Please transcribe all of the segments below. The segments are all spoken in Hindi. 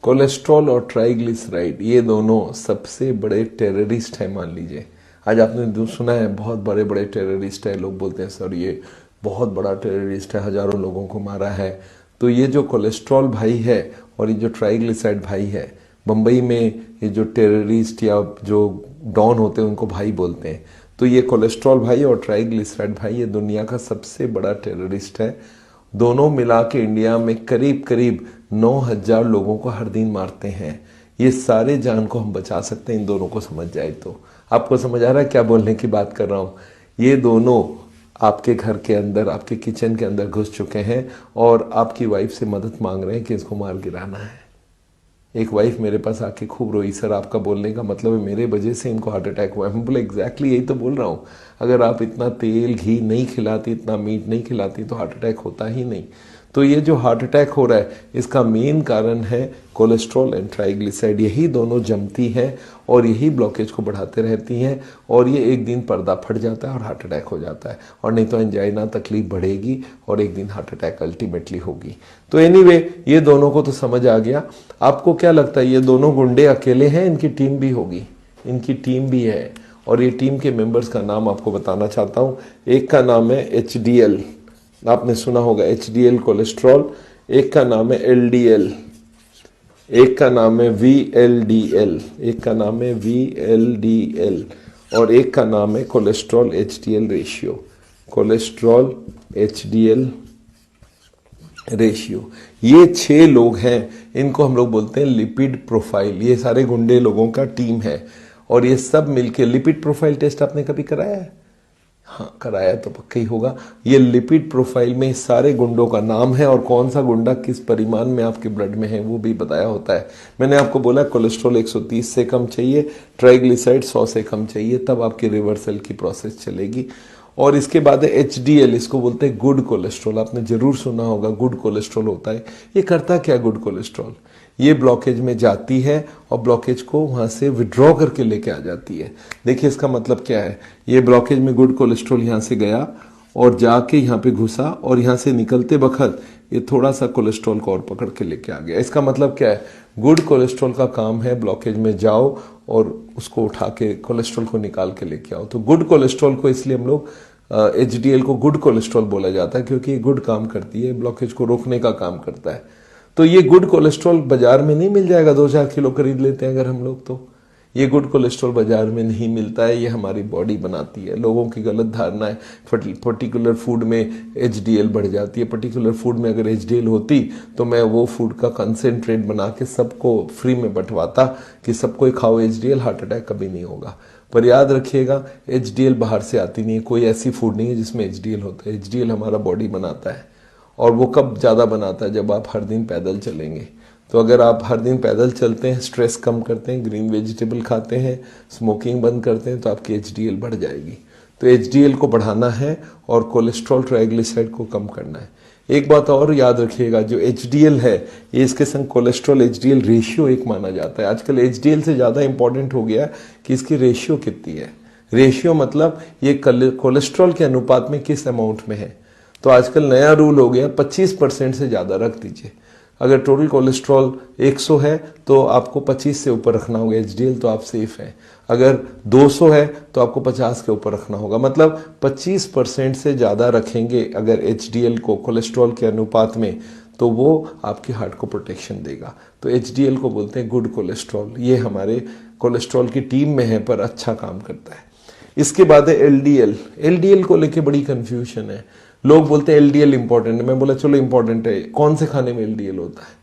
कोलेस्ट्रॉल और ट्राइग्लिसराइड ये दोनों सबसे बड़े टेररिस्ट हैं मान लीजिए। आज आपने सुना है बहुत बड़े बड़े टेररिस्ट है, लोग बोलते हैं सर ये बहुत बड़ा टेररिस्ट है, हजारों लोगों को मारा है। तो ये जो कोलेस्ट्रॉल भाई है और ये जो ट्राइग्लिसराइड भाई है, बम्बई में ये जो टेररिस्ट या जो डॉन होते हैं उनको भाई बोलते हैं। तो ये कोलेस्ट्रॉल भाई और ट्राइग्लिसराइड भाई ये दुनिया का सबसे बड़ा टेररिस्ट है। दोनों मिला के इंडिया में करीब करीब 9,000 लोगों को हर दिन मारते हैं। ये सारे जान को हम बचा सकते हैं इन दोनों को समझ जाए तो। आपको समझ आ रहा है क्या बोलने की बात कर रहा हूँ? ये दोनों आपके घर के अंदर, आपके किचन के अंदर घुस चुके हैं और आपकी वाइफ से मदद मांग रहे हैं कि इसको मार गिराना है। एक वाइफ मेरे पास आके खूब रोई, सर आपका बोलने का मतलब है मेरे वजह से इनको हार्ट अटैक हुआ है। मैं बोला एग्जैक्टली यही तो बोल रहा हूँ, अगर आप इतना तेल घी नहीं खिलाती, इतना मीट नहीं खिलाती तो हार्ट अटैक होता ही नहीं। तो ये जो हार्ट अटैक हो रहा है इसका मेन कारण है कोलेस्ट्रॉल एंड ट्राइग्लिसराइड। यही दोनों जमती हैं और यही ब्लॉकेज को बढ़ाते रहती हैं और ये एक दिन पर्दा फट जाता है और हार्ट अटैक हो जाता है, और नहीं तो एंजाइना तकलीफ बढ़ेगी और एक दिन हार्ट अटैक अल्टीमेटली होगी। तो एनीवे ये दोनों को तो समझ आ गया। आपको क्या लगता है ये दोनों गुंडे अकेले हैं? इनकी टीम भी होगी, इनकी टीम भी है और ये टीम के मेंबर्स का नाम आपको बताना चाहता हूँ। एक का नाम है HDL, आपने सुना होगा HDL कोलेस्ट्रॉल। एक का नाम है LDL, एक का नाम है VLDL, एक का नाम है VLDL और एक का नाम है cholesterol HDL ratio. Cholesterol HDL ratio, ये 6 लोग हैं, इनको हम लोग बोलते हैं लिपिड प्रोफाइल। ये सारे गुंडे लोगों का टीम है और ये सब मिलके लिपिड प्रोफाइल टेस्ट आपने कभी कराया है? हाँ कराया तो पक्का ही होगा। ये लिपिड प्रोफाइल में सारे गुंडों का नाम है और कौन सा गुंडा किस परिमाण में आपके ब्लड में है वो भी बताया होता है। मैंने आपको बोला कोलेस्ट्रॉल 130 से कम चाहिए, ट्राइग्लिसराइड 100 से कम चाहिए, तब आपकी रिवर्सल की प्रोसेस चलेगी। और इसके बाद है HDL, इसको बोलते हैं गुड कोलेस्ट्रॉल। आपने जरूर सुना होगा गुड कोलेस्ट्रॉल होता है। ये करता क्या गुड कोलेस्ट्रॉल? ये ब्लॉकेज में जाती है और ब्लॉकेज को वहां से विड्रॉ करके लेके आ जाती है। देखिए इसका मतलब क्या है, ये ब्लॉकेज में गुड कोलेस्ट्रॉल यहां से गया और जाके यहाँ पे घुसा और यहाँ से निकलते वक्त ये थोड़ा सा कोलेस्ट्रॉल को और पकड़ के लेके आ गया। इसका मतलब क्या है, गुड कोलेस्ट्रॉल का काम है ब्लॉकेज में जाओ और उसको उठा के कोलेस्ट्रॉल को निकाल के लेके आओ। तो गुड कोलेस्ट्रॉल को इसलिए हम लोग HDL को गुड कोलेस्ट्रॉल बोला जाता है क्योंकि ये गुड काम करती है, ब्लॉकेज को रोकने का काम करता है। तो ये गुड कोलेस्ट्रॉल बाजार में नहीं मिल जाएगा, 2-4 किलो खरीद लेते हैं अगर हम लोग, तो ये गुड कोलेस्ट्रॉल बाजार में नहीं मिलता है, ये हमारी बॉडी बनाती है। लोगों की गलत धारणा है पर्टिकुलर फूड में HDL बढ़ जाती है। पर्टिकुलर फूड में अगर HDL होती तो मैं वो फूड का कंसेंट्रेट बना के सबको फ्री में बंटवाता कि सबको खाओ HDL, हार्ट अटैक कभी नहीं होगा। पर याद रखिएगा HDL बाहर से आती नहीं है, कोई ऐसी फूड नहीं है जिसमें HDL होता है। HDL हमारा बॉडी बनाता है और वो कब ज़्यादा बनाता है, जब आप हर दिन पैदल चलेंगे। तो अगर आप हर दिन पैदल चलते हैं, स्ट्रेस कम करते हैं, ग्रीन वेजिटेबल खाते हैं, स्मोकिंग बंद करते हैं, तो आपकी HDL बढ़ जाएगी। तो HDL को बढ़ाना है और कोलेस्ट्रॉल ट्राइग्लिसराइड को कम करना है। एक बात और याद रखिएगा, जो HDL है ये इसके संग कोलेस्ट्रॉल HDL रेशियो एक माना जाता है। आजकल HDL से ज़्यादा इंपॉर्टेंट हो गया कि इसकी रेशियो कितनी है। रेशियो मतलब ये कोलेस्ट्रॉल के अनुपात में किस अमाउंट में है। तो आजकल नया रूल हो गया 25% से ज़्यादा रख दीजिए। अगर टोटल कोलेस्ट्रॉल 100 है तो आपको 25 से ऊपर रखना होगा HDL, तो आप सेफ हैं। अगर 200 है तो आपको 50 के ऊपर रखना होगा। मतलब 25% से ज़्यादा रखेंगे अगर HDL को कोलेस्ट्रॉल के अनुपात में, तो वो आपकी हार्ट को प्रोटेक्शन देगा। तो HDL को बोलते हैं गुड कोलेस्ट्रॉल। ये हमारे कोलेस्ट्रॉल की टीम में है पर अच्छा काम करता है। इसके बाद है LDL। LDL को लेके बड़ी कंफ्यूजन है। लोग बोलते हैं LDL इंपॉर्टेंट है। मैं बोला चलो इंपॉर्टेंट है, कौन से खाने में LDL होता है?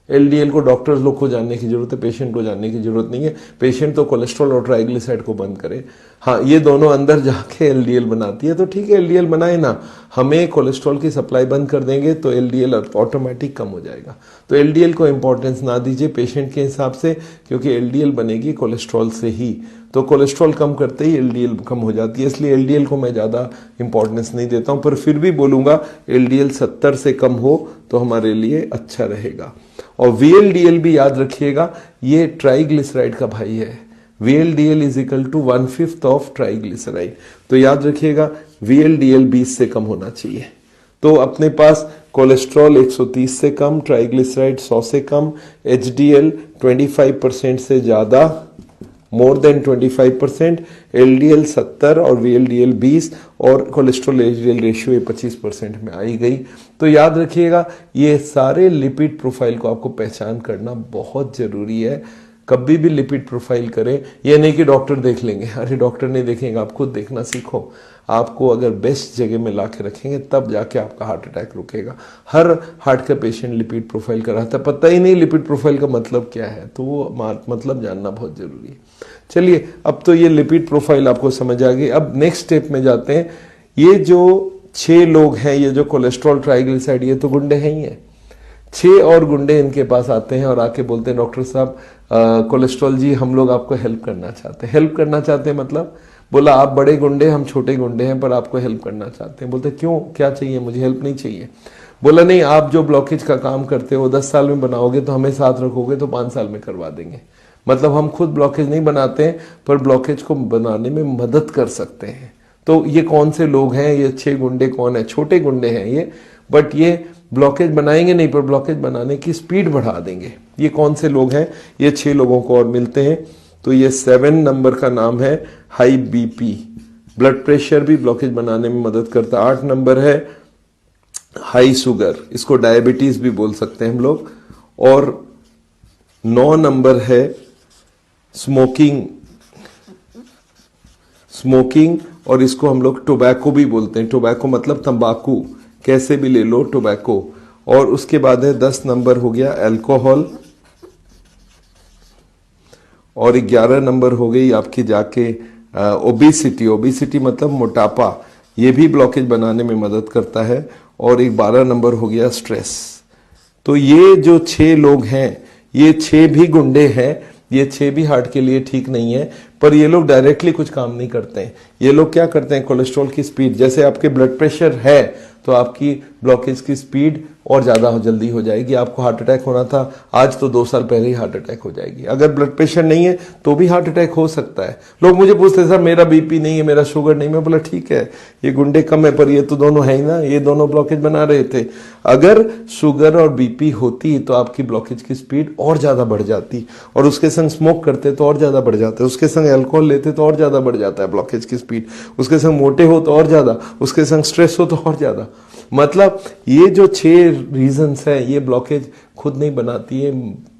LDL को डॉक्टर्स लोग को जानने की जरूरत है, पेशेंट को जानने की जरूरत नहीं है। पेशेंट तो कोलेस्ट्रॉल और ट्राइग्लिसराइड को बंद करे। हाँ ये दोनों अंदर जाके LDL बनाती है, तो ठीक है LDL बनाए ना, हमें कोलेस्ट्रॉल की सप्लाई बंद कर देंगे तो LDL ऑटोमेटिक कम हो जाएगा। तो LDL को इंपॉर्टेंस ना दीजिए पेशेंट के हिसाब से, क्योंकि LDL बनेगी कोलेस्ट्रॉल से ही। तो कोलेस्ट्रॉल कम करते ही LDL कम हो जाती है, इसलिए LDL को मैं ज़्यादा इंपॉर्टेंस नहीं देता हूँ। पर फिर भी बोलूँगा LDL 70 से कम हो तो हमारे लिए अच्छा रहेगा। और VLDL भी याद रखिएगा, ये ट्राइग्लिसराइड का भाई है। VLDL is equal to 1/5 of triglyceride. तो याद रखिएगा VLDL 20 से कम होना चाहिए। तो अपने पास कोलेस्ट्रॉल 130 से कम, ट्राइग्लिसराइड 100 से कम, एचडीएल 25% से ज्यादा, मोर देन 25%, एलडीएल 70 और वीएलडीएल 20 और कोलेस्ट्रॉल एचडीएल रेशियो 25% में आई गई। तो याद रखिएगा ये सारे लिपिड प्रोफाइल को आपको पहचान करना बहुत जरूरी है। कभी भी लिपिड प्रोफाइल करें, ये नहीं कि डॉक्टर देख लेंगे, अरे डॉक्टर नहीं देखेंगे, आप खुद देखना सीखो। आपको अगर बेस्ट जगह में ला के रखेंगे तब जाके आपका हार्ट अटैक रुकेगा। हर हार्ट का पेशेंट लिपिड प्रोफाइल कराता है, पता ही नहीं लिपिड प्रोफाइल का मतलब क्या है, तो वो मतलब जानना बहुत जरूरी है। चलिए अब तो ये लिपिड प्रोफाइल आपको समझ आ गई। अब नेक्स्ट स्टेप में जाते हैं। ये जो 6 लोग हैं, ये जो कोलेस्ट्रॉल ट्राइग्लिसराइड, ये तो गुंडे हैं ही हैं। 6 और गुंडे इनके पास आते हैं और आके बोलते हैं डॉक्टर साहब कोलेस्ट्रॉल जी हम लोग आपको हेल्प करना चाहते हैं। हेल्प करना चाहते हैं मतलब बोला आप बड़े गुंडे हम छोटे गुंडे हैं पर आपको हेल्प करना चाहते हैं। बोलते क्यों, क्या चाहिए, मुझे हेल्प नहीं चाहिए। बोला नहीं, आप जो ब्लॉकेज का काम करते हो 10 साल में बनाओगे तो हमें साथ रखोगे तो 5 साल में करवा देंगे। मतलब हम खुद ब्लॉकेज नहीं बनाते हैं पर ब्लॉकेज को बनाने में मदद कर सकते हैं। तो ये कौन से लोग हैं, ये 6 गुंडे कौन है? छोटे गुंडे हैं ये, बट ये ब्लॉकेज बनाएंगे नहीं पर ब्लॉकेज बनाने की स्पीड बढ़ा देंगे। ये कौन से लोग हैं? ये 6 लोगों को और मिलते हैं। तो ये 7 नंबर का नाम है हाई बीपी, ब्लड प्रेशर भी ब्लॉकेज बनाने में मदद करता है। 8 नंबर है हाई शुगर, इसको डायबिटीज भी बोल सकते हैं हम लोग। और 9 नंबर है स्मोकिंग और इसको हम लोग टोबैको भी बोलते हैं। टोबैको मतलब तंबाकू, कैसे भी ले लो टोबैको। और उसके बाद है 10 नंबर हो गया अल्कोहल और 11 नंबर हो गई आपकी जाके ओबेसिटी। ओबेसिटी मतलब मोटापा, ये भी ब्लॉकेज बनाने में मदद करता है। और एक 12 नंबर हो गया स्ट्रेस। तो ये जो 6 लोग हैं ये 6 भी गुंडे हैं, ये 6 भी हार्ट के लिए ठीक नहीं है, पर ये लोग डायरेक्टली कुछ काम नहीं करते हैं। ये लोग क्या करते हैं, कोलेस्ट्रॉल की स्पीड, जैसे आपके ब्लड प्रेशर है तो आपकी ब्लॉकेज की स्पीड और ज्यादा जल्दी हो जाएगी। आपको हार्ट अटैक होना था आज तो 2 साल पहले ही हार्ट अटैक हो जाएगी। अगर ब्लड प्रेशर नहीं है तो भी हार्ट अटैक हो सकता है। लोग मुझे पूछते हैं सर मेरा बीपी नहीं है, मेरा शुगर नहीं। मैं बोला ठीक है, ये गुंडे कम है पर ये तो दोनों है ही ना, ये दोनों ब्लॉकेज बना रहे थे। अगर शुगर और बीपी होती तो आपकी ब्लॉकेज की स्पीड और ज्यादा बढ़ जाती, और उसके संग स्मोक करते तो और ज्यादा बढ़ जाता है, उसके संग अल्कोहल लेते तो और ज्यादा बढ़ जाता है ब्लॉकेज की स्पीड, उसके संग मोटे हो तो और ज्यादा, उसके संग स्ट्रेस हो तो और ज्यादा। मतलब ये जो 6 रीजंस है ये ब्लॉकेज खुद नहीं बनाती है,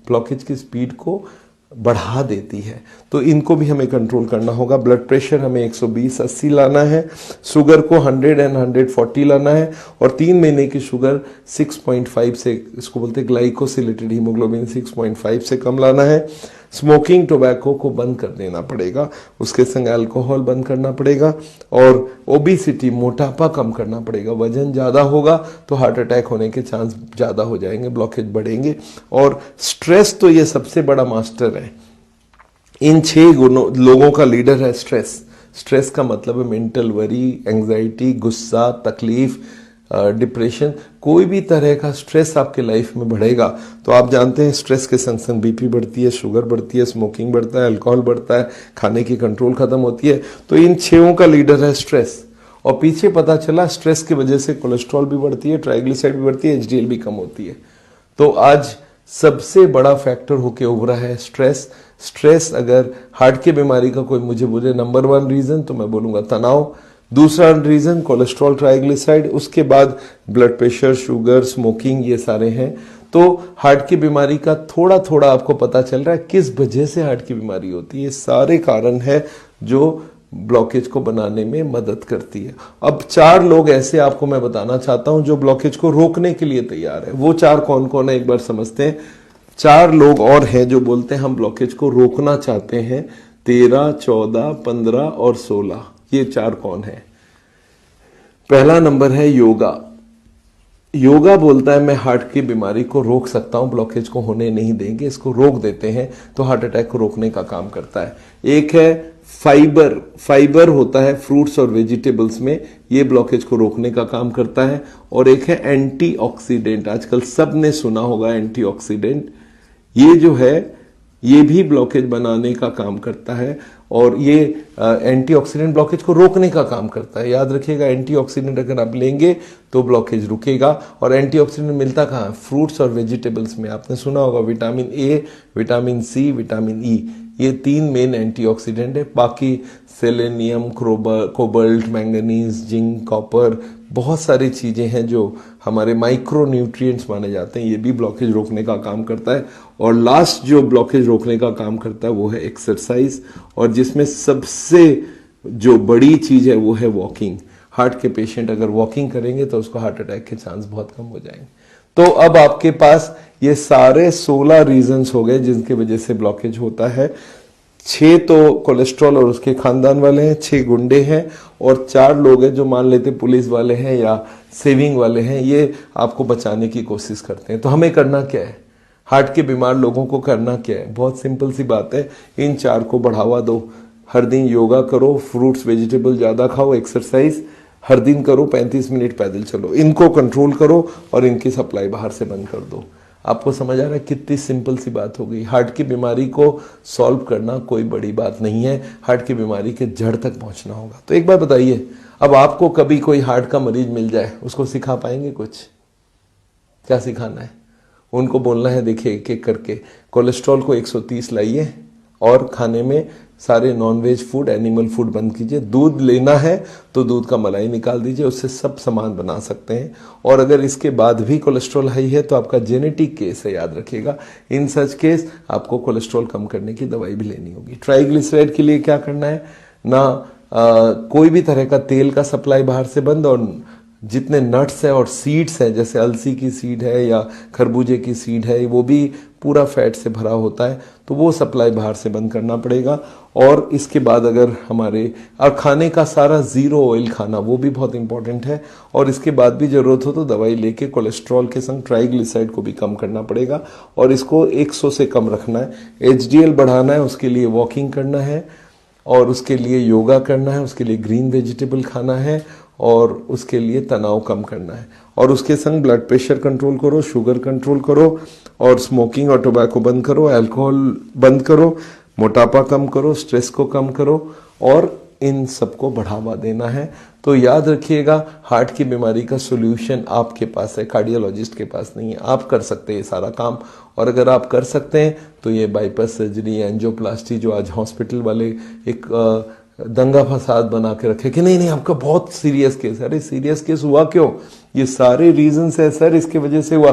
ब्लॉकेज की स्पीड को बढ़ा देती है। तो इनको भी हमें कंट्रोल करना होगा। ब्लड प्रेशर हमें 120/80 लाना है, शुगर को 100 and 140 लाना है, और 3 महीने की शुगर 6.5 से, इसको बोलते हैं ग्लाइकोसिलेटेड हीमोग्लोबिन, 6.5 से कम लाना है। स्मोकिंग टोबैको को बंद कर देना पड़ेगा, उसके संग अल्कोहल बंद करना पड़ेगा, और ओबेसिटी मोटापा कम करना पड़ेगा। वजन ज्यादा होगा तो हार्ट अटैक होने के चांस ज्यादा हो जाएंगे, ब्लॉकेज बढ़ेंगे। और स्ट्रेस तो ये सबसे बड़ा मास्टर है, इन 6 लोगों का लीडर है स्ट्रेस। स्ट्रेस का मतलब है मेंटल वरी, एंजाइटी, गुस्सा, तकलीफ, डिप्रेशन, कोई भी तरह का स्ट्रेस आपके लाइफ में बढ़ेगा तो आप जानते हैं स्ट्रेस के संग संग बीपी बढ़ती है, शुगर बढ़ती है, स्मोकिंग बढ़ता है, अल्कोहल बढ़ता है, खाने की कंट्रोल खत्म होती है। तो इन 6 का लीडर है स्ट्रेस। और पीछे पता चला स्ट्रेस की वजह से कोलेस्ट्रॉल भी बढ़ती है, ट्राइग्लिसराइड भी बढ़ती है, एचडीएल भी कम होती है। तो आज सबसे बड़ा फैक्टर होके उभरा है स्ट्रेस। स्ट्रेस अगर हार्ट की बीमारी का कोई मुझे बोले नंबर 1 रीजन तो मैं बोलूंगा तनाव, दूसरा रीजन कोलेस्ट्रॉल ट्राइग्लिसराइड, उसके बाद ब्लड प्रेशर, शुगर, स्मोकिंग, ये सारे हैं। तो हार्ट की बीमारी का थोड़ा थोड़ा आपको पता चल रहा है किस वजह से हार्ट की बीमारी होती है। ये सारे कारण है जो ब्लॉकेज को बनाने में मदद करती है। अब 4 लोग ऐसे आपको मैं बताना चाहता हूं जो ब्लॉकेज को रोकने के लिए तैयार है। वो 4 कौन कौन है एक बार समझते हैं। 4 लोग और हैं जो बोलते हैं हम ब्लॉकेज को रोकना चाहते हैं। 13, 14, 15 और 16, ये 4 कौन है? पहला नंबर है योगा। योगा बोलता है मैं हार्ट की बीमारी को रोक सकता हूं, ब्लॉकेज को होने नहीं देंगे, इसको रोक देते हैं तो हार्ट अटैक को रोकने का काम करता है। एक है फाइबर, फाइबर होता है फ्रूट्स और वेजिटेबल्स में, ये ब्लॉकेज को रोकने का काम करता है। और एक है एंटीऑक्सीडेंट, आजकल सबने सुना होगा एंटीऑक्सीडेंट, ये जो है ये भी ब्लॉकेज बनाने का काम करता है। और ये एंटीऑक्सीडेंट ब्लॉकेज को रोकने का काम करता है। याद रखिएगा, एंटीऑक्सीडेंट अगर आप लेंगे तो ब्लॉकेज रुकेगा। और एंटीऑक्सीडेंट मिलता कहाँ है? फ्रूट्स और वेजिटेबल्स में। आपने सुना होगा vitamin A, vitamin C, vitamin E, ये 3 मेन एंटीऑक्सीडेंट है। बाकी selenium, cobalt, manganese, zinc, copper, बहुत सारी चीजें हैं जो हमारे माइक्रो न्यूट्रिएंट्स माने जाते हैं, ये भी ब्लॉकेज रोकने का काम करता है। और लास्ट जो ब्लॉकेज रोकने का काम करता है वो है एक्सरसाइज, और जिसमें सबसे जो बड़ी चीज है वो है वॉकिंग। हार्ट के पेशेंट अगर वॉकिंग करेंगे तो उसको हार्ट अटैक के चांस बहुत कम हो जाएंगे। तो अब आपके पास ये सारे 16 रीजंस हो गए जिनके वजह से ब्लॉकेज होता है। 6 तो कोलेस्ट्रॉल और उसके खानदान वाले हैं, 6 गुंडे हैं, और 4 लोग हैं जो मान लेते पुलिस वाले हैं या सेविंग वाले हैं, ये आपको बचाने की कोशिश करते हैं। तो हमें करना क्या है? हार्ट के बीमार लोगों को करना क्या है? बहुत सिंपल सी बात है, इन 4 को बढ़ावा दो। हर दिन योगा करो, फ्रूट्स वेजिटेबल ज्यादा खाओ, एक्सरसाइज हर दिन करो, 35 मिनट पैदल चलो, इनको कंट्रोल करो और इनकी सप्लाई बाहर से बंद कर दो। आपको समझ आ रहा है कितनी सिंपल सी बात हो गई? हार्ट की बीमारी को सॉल्व करना कोई बड़ी बात नहीं है, हार्ट की बीमारी के जड़ तक पहुंचना होगा। तो एक बार बताइए, अब आपको कभी कोई हार्ट का मरीज मिल जाए, उसको सिखा पाएंगे कुछ? क्या सिखाना है? उनको बोलना है, देखिए एक एक करके कोलेस्ट्रॉल को 130 लाइए और खाने में सारे नॉनवेज फूड, एनिमल फूड बंद कीजिए। दूध लेना है तो दूध का मलाई निकाल दीजिए, उससे सब सामान बना सकते हैं। और अगर इसके बाद भी कोलेस्ट्रॉल हाई है तो आपका जेनेटिक केस है, याद रखिएगा। इन सच केस आपको कोलेस्ट्रॉल कम करने की दवाई भी लेनी होगी। ट्राइग्लिसराइड के लिए क्या करना है ना, कोई भी तरह का तेल का सप्लाई बाहर से बंद, और जितने नट्स है और सीड्स है, जैसे अलसी की सीड है या खरबूजे की सीड है, वो भी पूरा फैट से भरा होता है, तो वो सप्लाई बाहर से बंद करना पड़ेगा। और इसके बाद अगर हमारे और खाने का सारा 0 ऑयल खाना, वो भी बहुत इंपॉर्टेंट है। और इसके बाद भी जरूरत हो तो दवाई लेके कोलेस्ट्रॉल के संग ट्राइग्लिसराइड को भी कम करना पड़ेगा, और इसको 100 से कम रखना है। एचडीएल बढ़ाना है, उसके लिए वॉकिंग करना है, और उसके लिए योगा करना है, उसके लिए ग्रीन वेजिटेबल खाना है, और उसके लिए तनाव कम करना है। और उसके संग ब्लड प्रेशर कंट्रोल करो, शुगर कंट्रोल करो, और स्मोकिंग और टोबैको बंद करो, अल्कोहल बंद करो, मोटापा कम करो, स्ट्रेस को कम करो, और इन सबको बढ़ावा देना है। तो याद रखिएगा, हार्ट की बीमारी का सोल्यूशन आपके पास है, कार्डियोलॉजिस्ट के पास नहीं है। आप कर सकते हैं ये सारा काम, और अगर आप कर सकते हैं तो ये बाईपास सर्जरी, एंजियोप्लास्टी, जो आज हॉस्पिटल वाले एक दंगा फसाद बना के रखे कि नहीं नहीं आपका बहुत सीरियस केस है। अरे सीरियस केस हुआ क्यों? ये सारे रीजंस है सर, इसके वजह से हुआ।